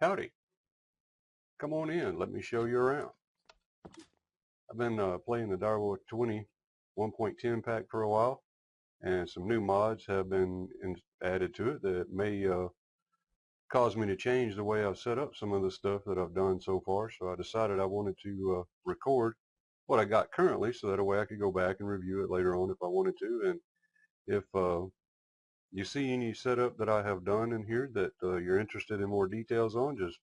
Howdy. Come on in. Let me show you around. I've been playing the Direwolf20 1.10 pack for a while, and some new mods have been added to it that may cause me to change the way I've set up some of the stuff that I've done so far. So I decided I wanted to record what I got currently, so that a way I could go back and review it later on if I wanted to. And if you see any setup that I have done in here that you're interested in more details on, just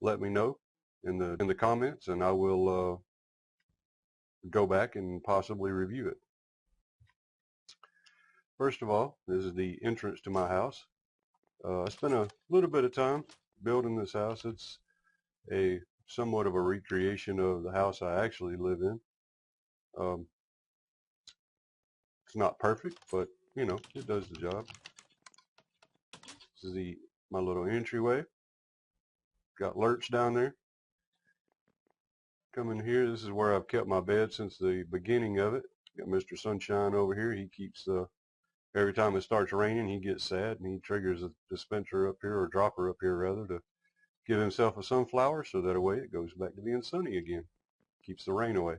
let me know in the comments, and I will go back and possibly review it. First of all, this is the entrance to my house. I spent a little bit of time building this house. It's a somewhat of a recreation of the house I actually live in. It's not perfect, but you know, it does the job. This is my little entryway. Got lurch down there. Come in here. This is where I've kept my bed since the beginning of it. Got Mr. Sunshine over here. He keeps every time it starts raining, he gets sad and he triggers a dispenser up here, or dropper up here rather, to give himself a sunflower, so that way it goes back to being sunny again. Keeps the rain away.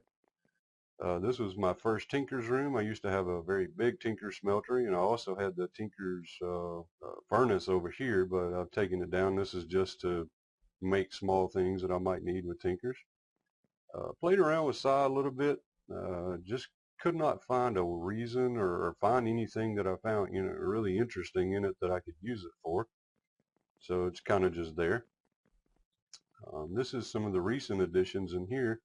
This was my first tinker's room. I used to have a very big tinker's smeltery, and I also had the tinker's furnace over here, but I've taken it down. This is just to make small things that I might need with tinkers. Played around with Psy a little bit. Just could not find a reason or find anything that I found, you know, really interesting in it that I could use it for. So it's kind of just there. This is some of the recent additions in here.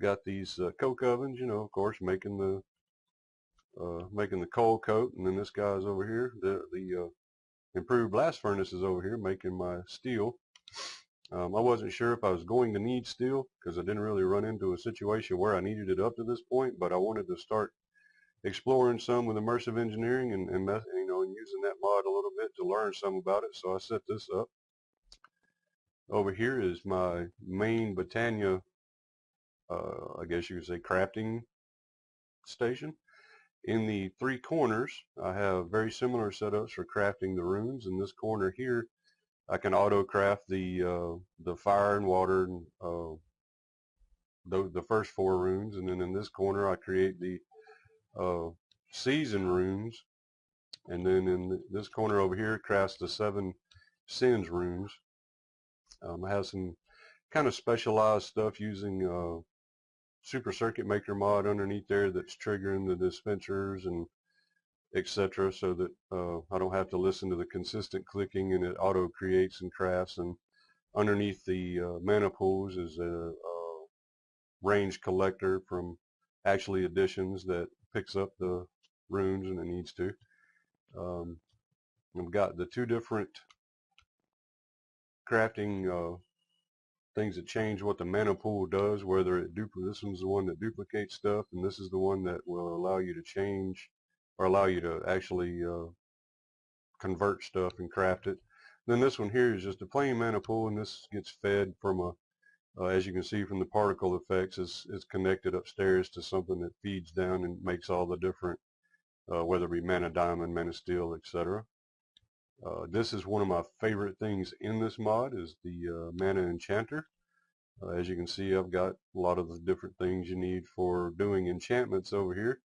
Got these coke ovens, you know, of course, making the coal coke, and then this guy's over here. The improved blast furnace is over here making my steel. I wasn't sure if I was going to need steel, because I didn't really run into a situation where I needed it up to this point, but I wanted to start exploring some with immersive engineering and you know, and using that mod a little bit to learn some about it. So I set this up. Over here is my main Britannia, I guess you could say, crafting station. In the three corners, I have very similar setups for crafting the runes. In this corner here, I can auto craft the fire and water, and the first 4 runes, and then in this corner I create the season runes, and then in this corner over here crafts the 7 sins runes. I have some kind of specialized stuff using Super Circuit Maker mod underneath there that's triggering the dispensers and etc., so that I don't have to listen to the consistent clicking, and it auto creates and crafts. And underneath the mana pools is a range collector from actually additions that picks up the runes when it needs to. I've got the 2 different crafting things that change what the mana pool does, whether it this one's the one that duplicates stuff, and this is the one that will allow you to change, or allow you to actually convert stuff and craft it. Then this one here is just a plain mana pool, and this gets fed from a, as you can see from the particle effects, it's connected upstairs to something that feeds down and makes all the different, whether it be mana diamond, mana steel, etc. This is one of my favorite things in this mod, is the mana enchanter. As you can see, I've got a lot of the different things you need for doing enchantments over here.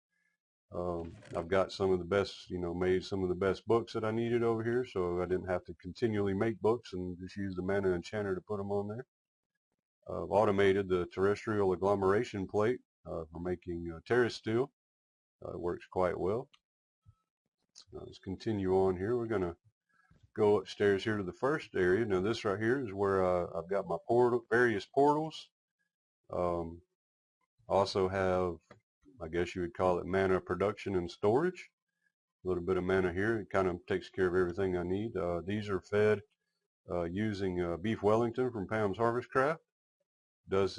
I've got some of the best, you know, made some of the best books that I needed over here, so I didn't have to continually make books and just use the mana enchanter to put them on there. I've automated the terrestrial agglomeration plate for making terrace steel. It works quite well. Let's continue on here. We're going to go upstairs here to the first area. Now this right here is where I've got my various portals. Also have, I guess you would call it, mana production and storage. A little bit of mana here. It kind of takes care of everything I need. These are fed using Beef Wellington from Pam's Harvest Craft. Does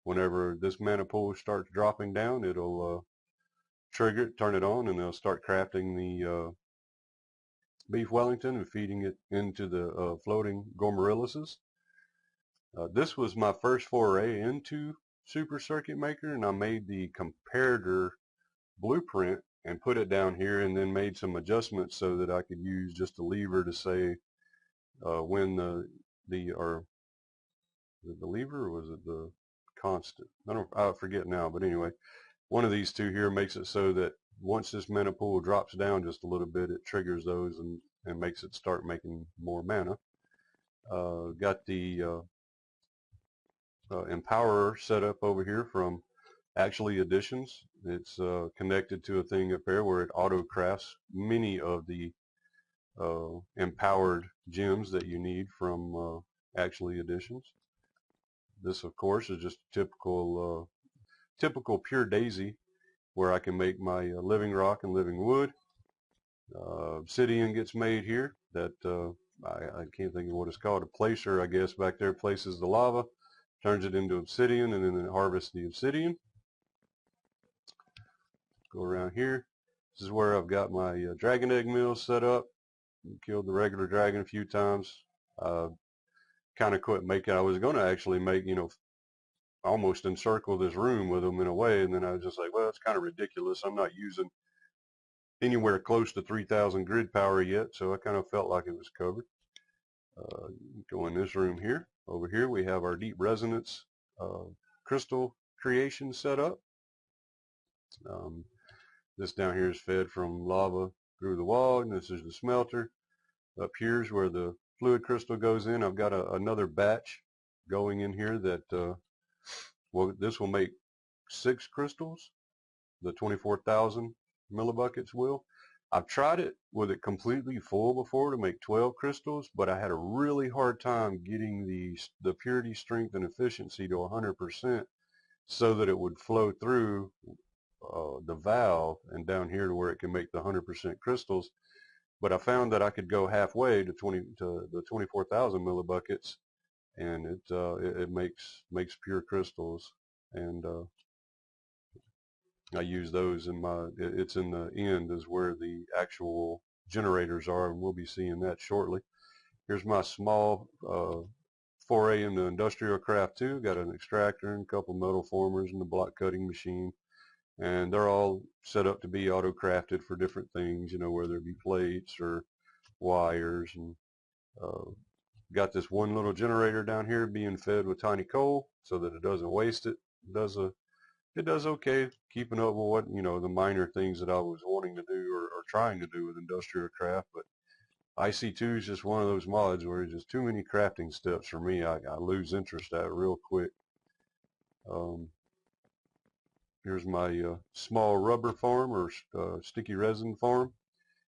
whenever this mana pool starts dropping down, it'll trigger it, turn it on, and they'll start crafting the Beef Wellington and feeding it into the floating Gormorilises. This was my first foray into Super Circuit Maker, and I made the comparator blueprint and put it down here, and then made some adjustments so that I could use just a lever to say when or was it the lever or was it the constant? I forget now, but anyway, one of these two here makes it so that once this mana pool drops down just a little bit, it triggers those and makes it start making more mana. Got the Empowerer set up over here from Actually Additions. It's connected to a thing up there where it auto crafts many of the empowered gems that you need from Actually Additions. This, of course, is just typical pure daisy where I can make my living rock and living wood. Obsidian gets made here that I can't think of what it's called. A placer, I guess, back there places the lava, turns it into obsidian, and then it harvests the obsidian. Go around here. This is where I've got my dragon egg mill set up. Killed the regular dragon a few times. Kind of quit making. I was going to actually make, almost encircle this room with them in a way, and then I was just like, well, it's kind of ridiculous. I'm not using anywhere close to 3,000 grid power yet, so I kind of felt like it was covered. Go in this room here. Over here we have our deep resonance crystal creation set up. This down here is fed from lava through the wall, and this is the smelter. Up here is where the fluid crystal goes in. I've got another batch going in here that well, this will make 6 crystals. The 24,000 millibuckets will. I've tried it with it completely full before to make 12 crystals, but I had a really hard time getting the purity, strength, and efficiency to 100% so that it would flow through the valve and down here to where it can make the 100% crystals. But I found that I could go halfway to the 24,000 millibuckets, and it makes pure crystals, and I use those in my. It's in the end is where the actual generators are, and we'll be seeing that shortly. Here's my small foray into industrial craft too. Got an extractor and a couple metal formers and the block cutting machine, and they're all set up to be auto crafted for different things, whether it be plates or wires. And got this one little generator down here being fed with tiny coal so that it doesn't waste it. It does okay keeping up with what, the minor things that I was wanting to do or trying to do with industrial craft. But IC2 is just one of those mods where it's just too many crafting steps for me. I lose interest at it real quick. Here's my small rubber farm or sticky resin farm.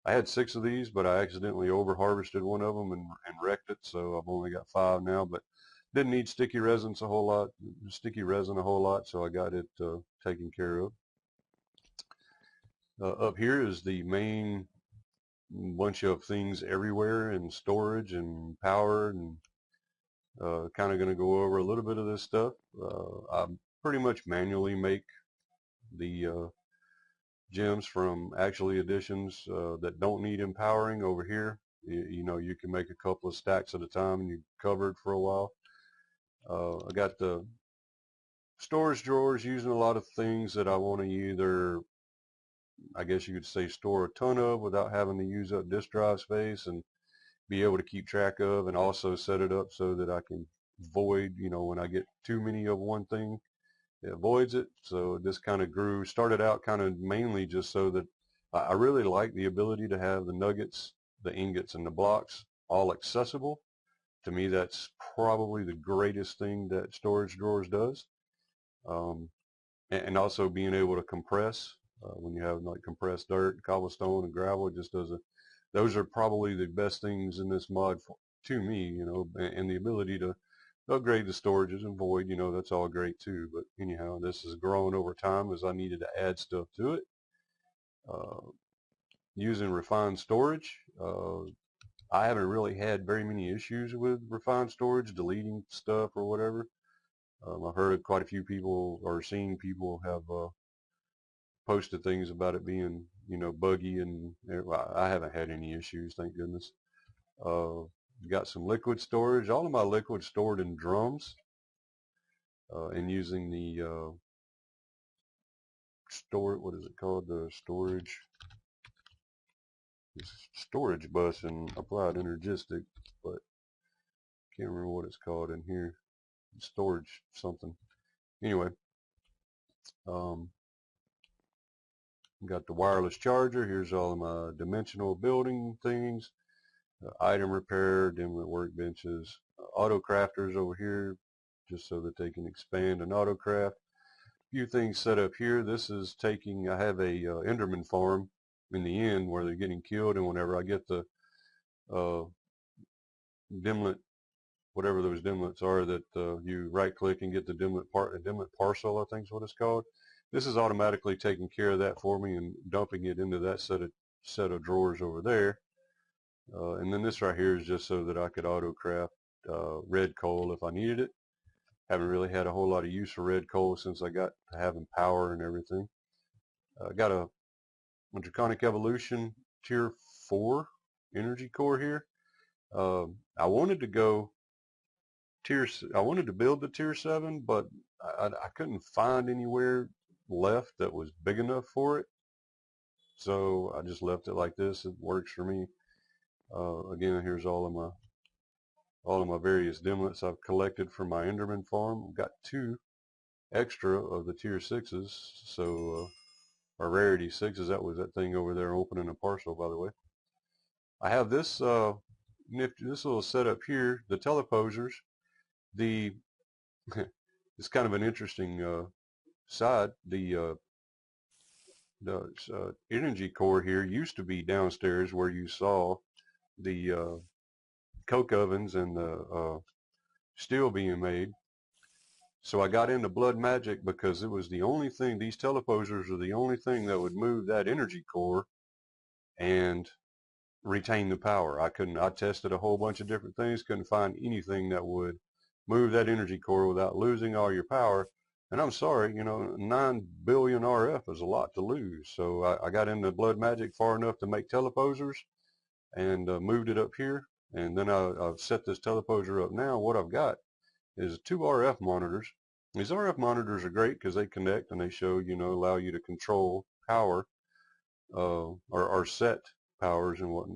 I had 6 of these, but I accidentally over harvested one of them and wrecked it, so I've only got 5 now. But didn't need sticky resin a whole lot, so I got it taken care of. Up here is the main bunch of things everywhere, and storage and power, and kind of going to go over a little bit of this stuff. I pretty much manually make the gems from Actually Additions that don't need empowering over here. You can make a couple of stacks at a time and you're covered for a while. I got the storage drawers using a lot of things that I want to either, I guess you could say, store a ton of without having to use up disk drive space, and be able to keep track of, and also set it up so that I can void, when I get too many of one thing, it avoids it. So this kind of started out kind of mainly just so that I really like the ability to have the nuggets, the ingots, and the blocks all accessible. To me, that's probably the greatest thing that storage drawers does. And also being able to compress when you have like compressed dirt, cobblestone, and gravel. It just does those are probably the best things in this mod to me, and the ability to upgrade the storages and void, that's all great too. But anyhow, this has grown over time as I needed to add stuff to it. Using refined storage, I haven't really had very many issues with refined storage, deleting stuff or whatever. I've heard quite a few people or seen people have posted things about it being, buggy, and I haven't had any issues, thank goodness. Got some liquid storage. All of my liquid stored in drums, and using the what is it called? The storage bus and applied energistic, but can't remember what it's called in here. Storage something. Anyway, got the wireless charger. Here's all of my dimensional building things. Item repair, dimlet workbenches, auto crafters over here, just so that they can expand and auto craft. Few things set up here. This is taking, I have a Enderman farm in the end where they're getting killed, and whenever I get the dimlet, whatever those dimlets are that you right click and get the dimlet parcel, I think is what it's called. This is automatically taking care of that for me and dumping it into that set of drawers over there. And then this right here is just so that I could auto craft red coal if I needed it. Haven't really had a whole lot of use for red coal since I got to having power and everything. Got a Draconic Evolution Tier 4 energy core here. I wanted to go I wanted to build the Tier 7, but I couldn't find anywhere left that was big enough for it. So I just left it like this. It works for me. Again, here's all of my various dimlets I've collected from my Enderman farm. I've got 2 extra of the Tier 6s, so or Rarity 6s. That was that thing over there opening a parcel, by the way. I have this this little setup here, the teleposers. It's kind of an interesting side. The energy core here used to be downstairs where you saw the coke ovens and the steel being made. So I got into blood magic because it was the only thing, these teleposers are the only thing that would move that energy core and retain the power. I tested a whole bunch of different things, couldn't find anything that would move that energy core without losing all your power. And I'm sorry, 9 billion RF is a lot to lose. So I got into blood magic far enough to make teleposers and moved it up here. And then I've set this teleposer up now. What I've got is 2 RF monitors. These RF monitors are great because they connect and they show, allow you to control power or set powers and what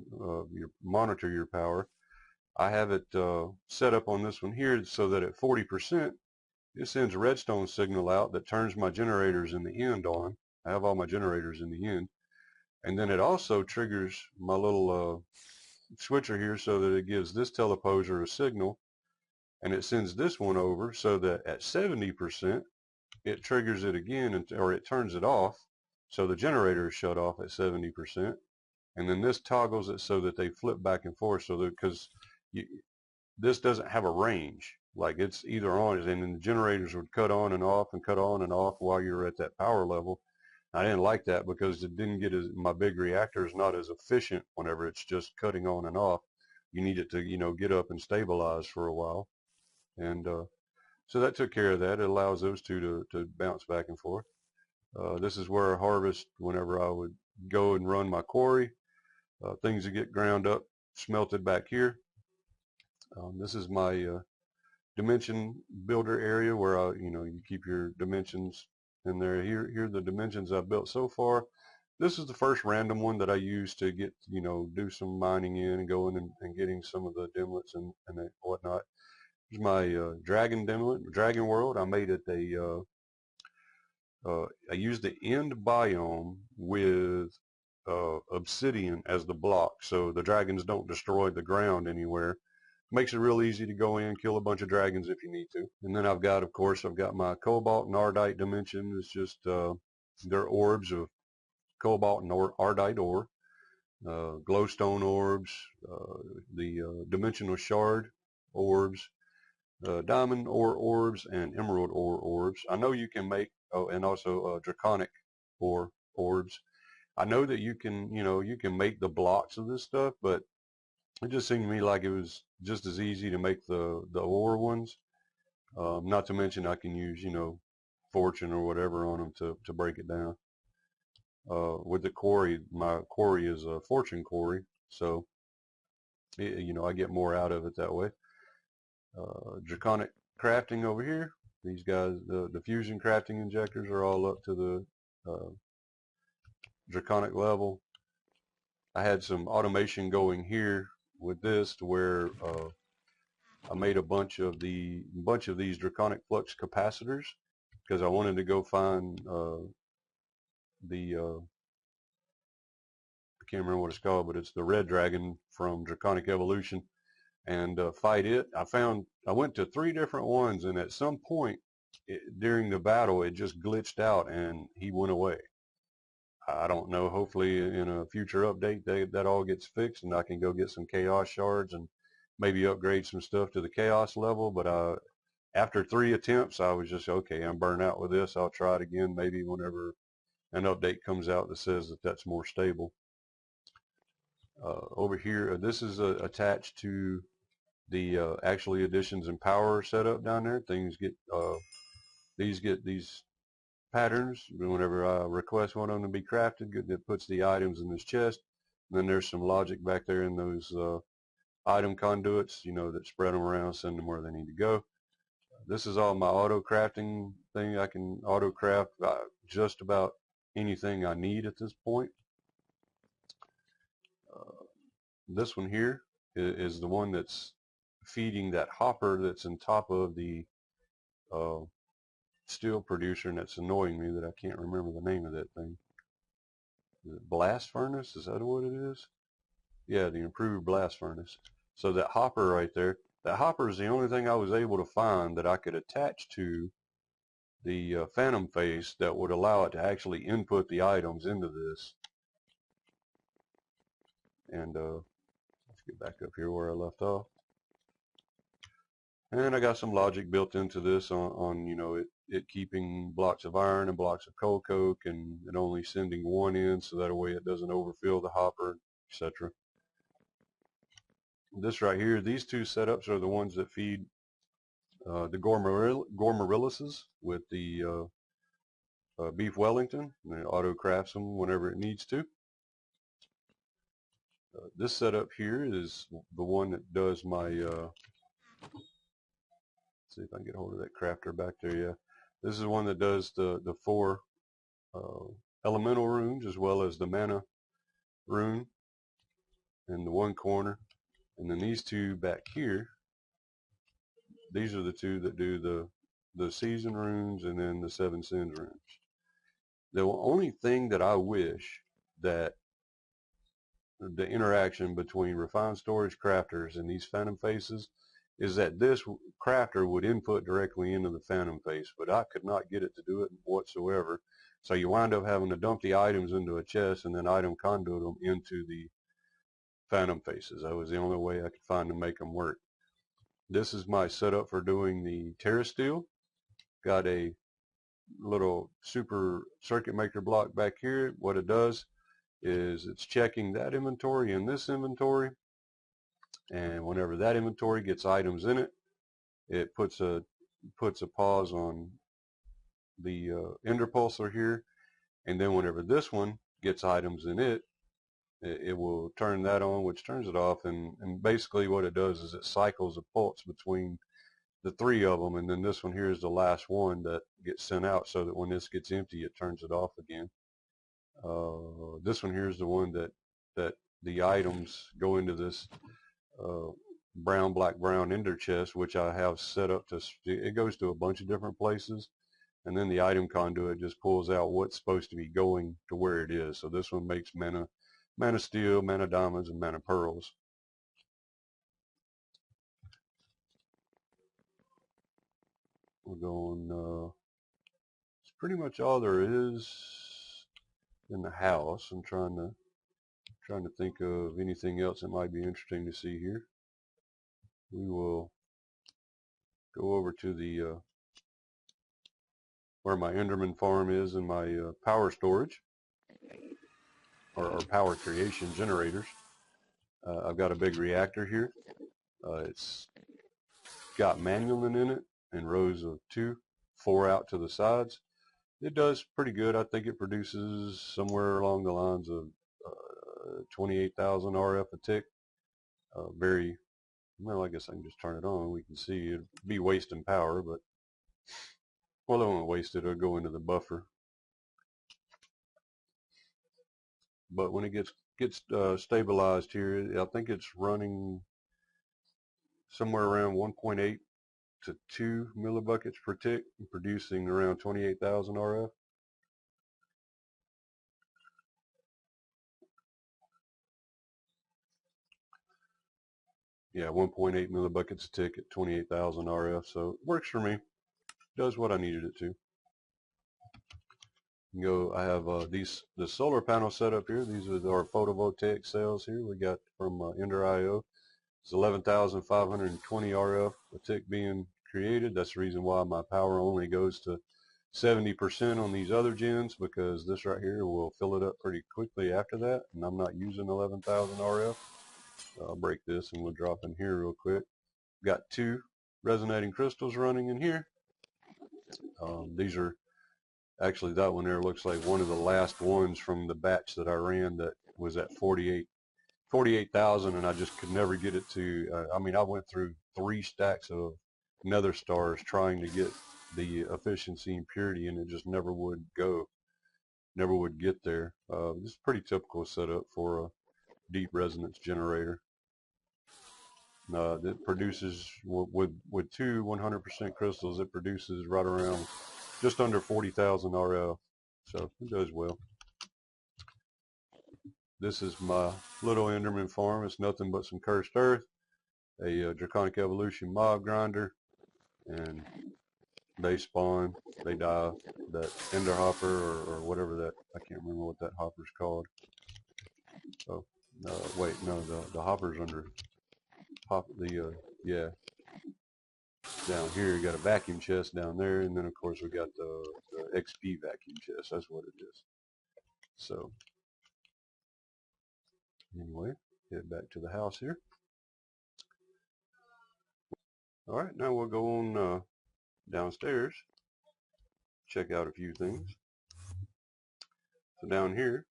monitor your power. I have it set up on this one here so that at 40%, it sends a redstone signal out that turns my generators in the end on. I have all my generators in the end. And then it also triggers my little switcher here so that it gives this teleposer a signal, and it sends this one over so that at 70%, it triggers it again, or it turns it off, so the generator is shut off at 70%. And then this toggles it so that they flip back and forth, so that because this doesn't have a range, like it's either on, and then the generators would cut on and off while you're at that power level. I didn't like that because it didn't get my big reactor is not as efficient whenever it's just cutting on and off. You need it to, get up and stabilize for a while. And so that took care of that. It allows those two to bounce back and forth. This is where I harvest whenever I would go and run my quarry. Things that get ground up, smelted back here. This is my dimension builder area where you keep your dimensions in there. Here are the dimensions I've built so far. This is the first random one that I use to get, do some mining in and going and getting some of the dimlets and whatnot. Here's my dragon dimlet, dragon world. I made it I used the end biome with obsidian as the block, so the dragons don't destroy the ground anywhere. Makes it real easy to go in, kill a bunch of dragons if you need to. And then I've got my cobalt and ardite dimension. It's just they're orbs of cobalt and ardite ore, glowstone orbs, the dimensional shard orbs, diamond ore orbs, and emerald ore orbs. I know you can make, and also draconic ore orbs. I know that you can make the blocks of this stuff, but it just seemed to me like it was just as easy to make the ore ones. Not to mention I can use, fortune or whatever on them to break it down. With the quarry, my quarry is a fortune quarry, so I get more out of it that way. Draconic crafting over here. These guys, the fusion crafting injectors are all up to the draconic level. I had some automation going here with this to where I made a bunch of these draconic flux capacitors because I wanted to go find I can't remember what it's called, but it's the red dragon from Draconic Evolution, and fight it. I went to 3 different ones, and at some point during the battle, it just glitched out and he went away. I don't know. Hopefully, in a future update, that all gets fixed, and I can go get some chaos shards and maybe upgrade some stuff to the chaos level. But after 3 attempts, I was just okay. I'm burnt out with this. I'll try it again, maybe whenever an update comes out that says that that's more stable. Over here, this is attached to the actually additions and power setup down there. Things get these patterns whenever I request one of them to be crafted. It puts the items in this chest. And then there's some logic back there in those item conduits, that spread them around, send them where they need to go. This is all my auto crafting thing. I can auto craft just about anything I need at this point. This one here is the one that's feeding that hopper that's on top of the steel producer, and that's annoying me that I can't remember the name of that thing. Is it blast furnace? Is that what it is? Yeah, the improved blast furnace. So that hopper right there, that hopper is the only thing I was able to find that I could attach to the phantom face that would allow it to actually input the items into this. And let's get back up here where I left off. And I got some logic built into this on it keeping blocks of iron and blocks of coal coke, and it only sending one in so that way it doesn't overfill the hopper, etc. This right here, these 2 setups are the ones that feed the Gormarilises with the beef Wellington, and it auto crafts them whenever it needs to. This setup here is the one that does my see if I can get a hold of that crafter back there. Yeah, this is the one that does the 4 elemental runes as well as the mana rune in the one corner, and then these 2 back here, these are the 2 that do the season runes and then the 7 sins runes. The only thing that I wish that the interaction between refined storage crafters and these phantom faces is that this crafter would input directly into the phantom face, but I could not get it to do it whatsoever. So you wind up having to dump the items into a chest and then item conduit them into the phantom faces. That was the only way I could find to make them work. This is my setup for doing the Terra Steel. Got a little super circuit maker block back here. What it does is it's checking that inventory and this inventory, and whenever that inventory gets items in it, it puts a pause on the interpulsor here, and then whenever this one gets items in it, it will turn that on, which turns it off, and basically what it does is it cycles a pulse between the 3 of them, and then this one here is the last one that gets sent out, so that when this gets empty it turns it off again. This one here is the one that the items go into this brown, black, brown ender chest, which I have set up to, it goes to a bunch of different places, and then the item conduit just pulls out what's supposed to be going to where it is. So this one makes mana steel, mana diamonds, and mana pearls. We're going, it's pretty much all there is in the house. I'm trying to think of anything else that might be interesting to see here. We will go over to the where my Enderman farm is and my power storage or power creation generators. I've got a big reactor here. It's got manualin in it in rows of 2, 4 out to the sides. It does pretty good. I think it produces somewhere along the lines of 28,000 RF a tick. Very well. I guess I can just turn it on. We can see it'd be wasting power, but well, I won't waste it. It'll go into the buffer. But when it gets stabilized here, I think it's running somewhere around 1.8 to 2 millibuckets per tick, producing around 28,000 RF. Yeah, 1.8 millibuckets a tick at 28,000 RF, so it works for me. Does what I needed it to. I have the solar panel set up here. These are our photovoltaic cells here we got from Ender.io. It's 11,520 RF a tick being created. That's the reason why my power only goes to 70% on these other gens, because this right here will fill it up pretty quickly after that, and I'm not using 11,000 RF. I'll break this and we'll drop in here real quick. Got 2 resonating crystals running in here. These are actually, that one there looks like one of the last ones from the batch that I ran that was at 48,000, and I just could never get it to, I mean, I went through 3 stacks of nether stars trying to get the efficiency and purity, and it just never would get there. This is pretty typical setup for a deep resonance generator. It produces, with 2 100% crystals, it produces right around just under 40,000 RF, so it does well. This is my little Enderman farm. It's nothing but some cursed earth, a Draconic Evolution mob grinder, and they spawn, they die. That ender hopper or whatever that, I can't remember what that hopper's called. Oh, wait, no, the hopper's under yeah. Down here you got a vacuum chest down there, and then of course we got the XP vacuum chest. That's what it is. So anyway, head back to the house here. All right, now we'll go on downstairs, check out a few things. So down here,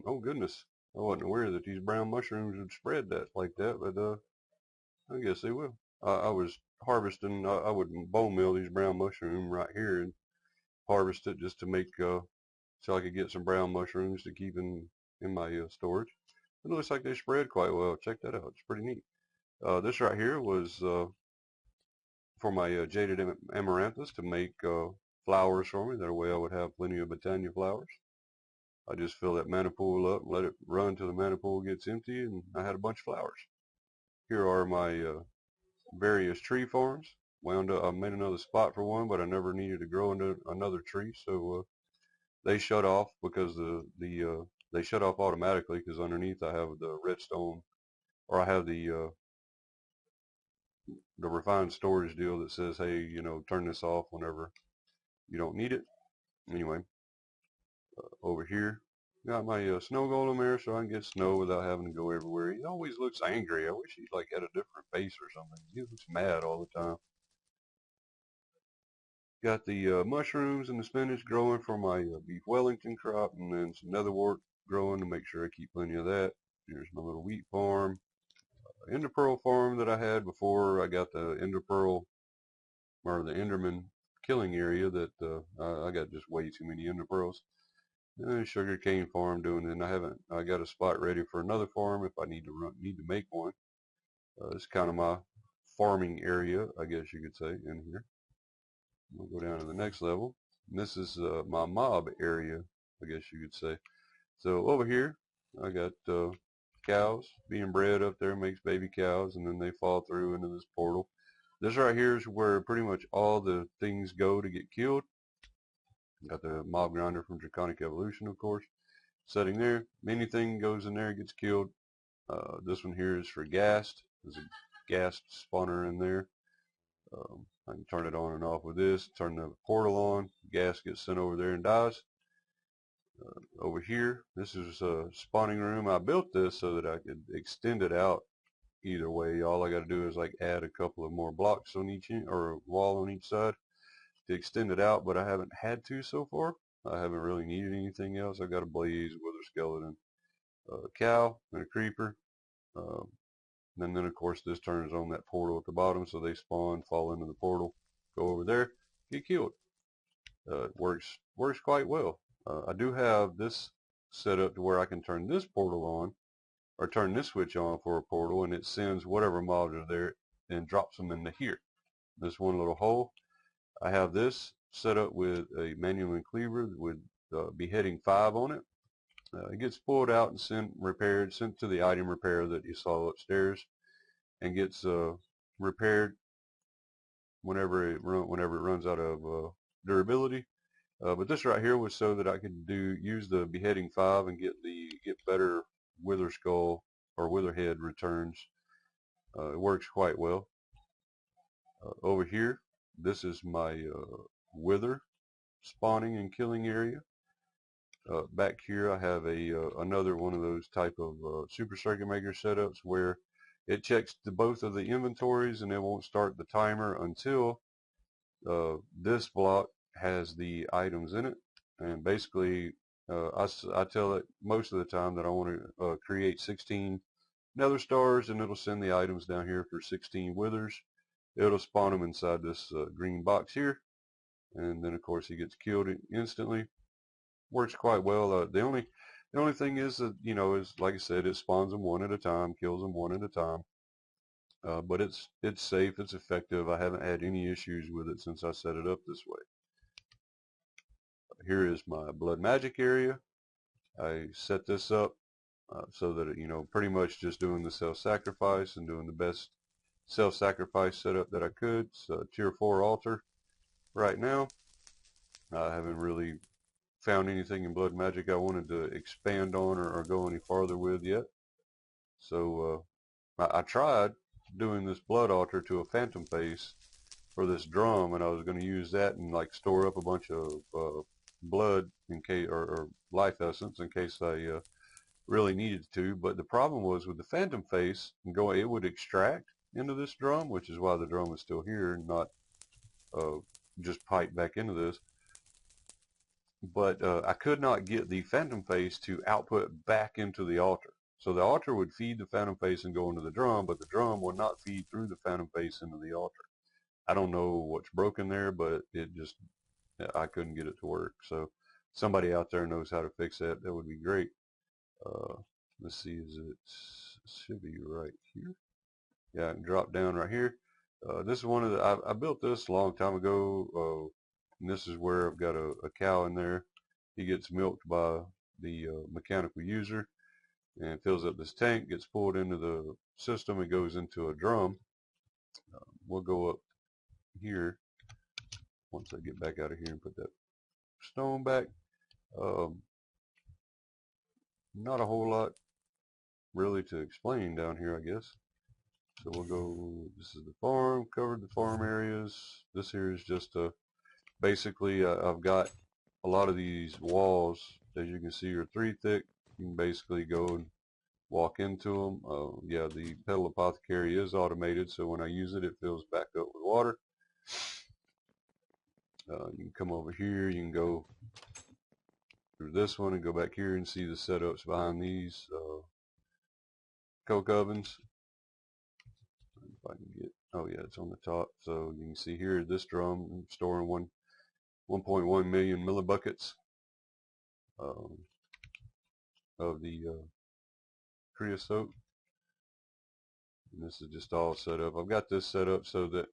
oh goodness, I wasn't aware that these brown mushrooms would spread that like that, but I guess they will. I was harvesting, I would bone meal these brown mushroom right here and harvest it just to make, so I could get some brown mushrooms to keep in my storage. It looks like they spread quite well. Check that out. It's pretty neat. This right here was for my jaded amaranthus to make flowers for me. That way I would have plenty of Botania flowers. I just fill that mana pool up, let it run till the mana pool gets empty, and I had a bunch of flowers. Here are my various tree farms. Wound up, I made another spot for one, but I never needed to grow into another tree, so they shut off because they shut off automatically, because underneath I have the redstone, or I have the refined storage deal that says, hey, you know, turn this off whenever you don't need it. Anyway, over here, got my snow golem there so I can get snow without having to go everywhere. He always looks angry. I wish he like had a different face or something. He looks mad all the time. Got the mushrooms and the spinach growing for my beef Wellington crop, and then some netherwort growing to make sure I keep plenty of that. Here's my little wheat farm. Ender pearl farm that I had before I got the ender pearl, or the enderman killing area, that I got just way too many ender pearls. And sugar cane farm doing it, and I got a spot ready for another farm if I need to make one. It's kind of my farming area, I guess you could say, in here. We'll go down to the next level. And this is my mob area, I guess you could say. So over here, I got cows being bred up there, makes baby cows, and then they fall through into this portal. This right here is where pretty much all the things go to get killed. Got the mob grinder from Draconic Evolution, of course, setting there. Anything goes in there gets killed. This one here is for ghast. There's a ghast spawner in there. I can turn it on and off with this. Turn the portal on. Ghast gets sent over there and dies. Over here, this is a spawning room. I built this so that I could extend it out either way. All I got to do is like add a couple of more blocks on each end, or a wall on each side to extend it out, but I haven't had to so far. I haven't really needed anything else. I've got a blaze, wither skeleton, a cow, and a creeper. And then of course this turns on that portal at the bottom, so they spawn, fall into the portal, go over there, get killed. It works quite well. I do have this set up to where I can turn this portal on, or turn this switch on for a portal, and it sends whatever mobs are there and drops them into here. This one little hole. I have this set up with a manual cleaver with beheading 5 on it. It gets pulled out and sent to the item repair that you saw upstairs, and gets repaired whenever it runs out of durability. But this right here was so that I could use the beheading 5 and get better wither skull or wither head returns. It works quite well. Over here, this is my wither spawning and killing area. Back here I have another one of those type of super circuit maker setups where it checks both of the inventories, and it won't start the timer until this block has the items in it. And basically I tell it most of the time that I want to create 16 nether stars, and it'll send the items down here for 16 withers. It'll spawn them inside this green box here, and then of course he gets killed instantly. Works quite well. The only thing is that, you know, is like I said, it spawns them one at a time, kills them one at a time. But it's safe, it's effective. I haven't had any issues with it since I set it up this way. Here is my blood magic area. I set this up so that, you know, pretty much just doing the self-sacrifice and doing the best self-sacrifice setup that I could. It's a tier 4 altar right now. I haven't really found anything in blood magic I wanted to expand on or go any farther with yet. So I tried doing this blood altar to a phantom face for this drum, and I was going to use that and like store up a bunch of blood in case, or life essence in case I really needed to. But the problem was with the phantom face, it would extract into this drum, which is why the drum is still here and not just pipe back into this. But I could not get the phantom face to output back into the altar. So the altar would feed the phantom face and go into the drum, but the drum would not feed through the phantom face into the altar. I don't know what's broken there, but I couldn't get it to work. So somebody out there knows how to fix that. That would be great. Let's see, it should be right here. Yeah, I can drop down right here. This is one of the, I built this a long time ago. And this is where I've got a cow in there. He gets milked by the mechanical user and fills up this tank, gets pulled into the system, and goes into a drum. We'll go up here once I get back out of here and put that stone back. Not a whole lot really to explain down here, I guess. So we'll go, this is the farm, covered the farm areas. This here is just basically I've got a lot of these walls, as you can see, are 3 thick. You can basically go and walk into them. Yeah, the pedal apothecary is automated, so when I use it, it fills back up with water. You can come over here, you can go through this one and go back here and see the setups behind these coke ovens. If I can get, oh yeah, it's on the top. So you can see here this drum, I'm storing 1.1 million millibuckets of the creosote. And this is just all set up. I've got this set up so that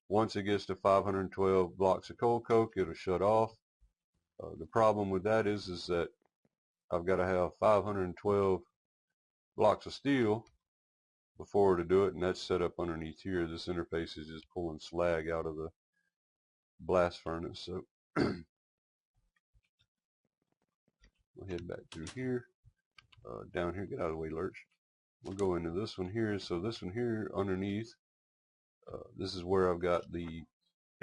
once it gets to 512 blocks of coal coke, it'll shut off. The problem with that is that I've got to have 512 blocks of steel before to do it, and that's set up underneath here. This interface is just pulling slag out of the blast furnace. So we'll head back through here, down here, get out of the way, Lurch. We'll go into this one here. So this one here underneath, this is where I've got the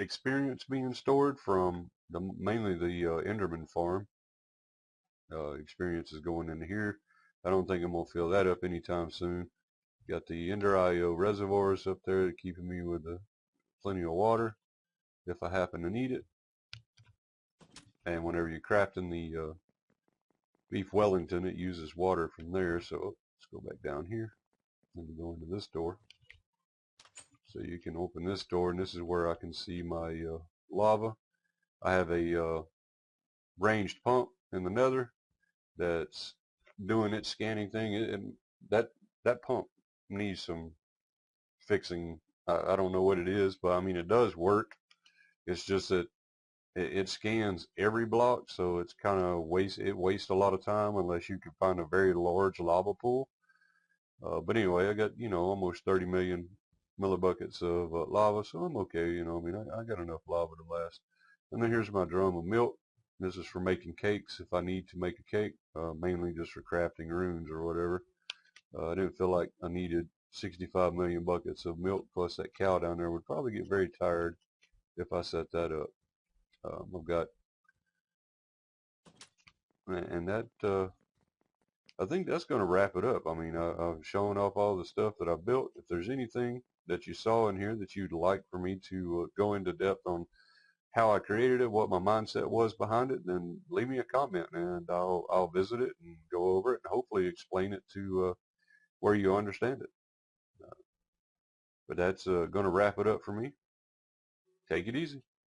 experience being stored from mainly the Enderman farm. Experience is going into here. I don't think I'm going to fill that up anytime soon. Got the Ender IO reservoirs up there keeping me with plenty of water if I happen to need it. And whenever you're crafting the beef Wellington, it uses water from there. So let's go back down here and go into this door. So you can open this door, and this is where I can see my lava. I have a ranged pump in the nether that's doing its scanning thing. That pump needs some fixing. I don't know what it is, but I mean, it does work. It's just that it scans every block, so it's kind of it wastes a lot of time unless you can find a very large lava pool. But anyway, I got, almost 30 million millibuckets of lava, so I'm okay. I mean, I got enough lava to last. And then here's my drum of milk. This is for making cakes if I need to make a cake, mainly just for crafting runes or whatever. I didn't feel like I needed 65 million buckets of milk, plus that cow down there would probably get very tired if I set that up. I've got, and that, I think that's going to wrap it up. I mean, I've shown off all the stuff that I've built. If there's anything that you saw in here that you'd like for me to go into depth on how I created it, what my mindset was behind it, then leave me a comment and I'll visit it and go over it and hopefully explain it to where you understand it. But that's going to wrap it up for me. Take it easy.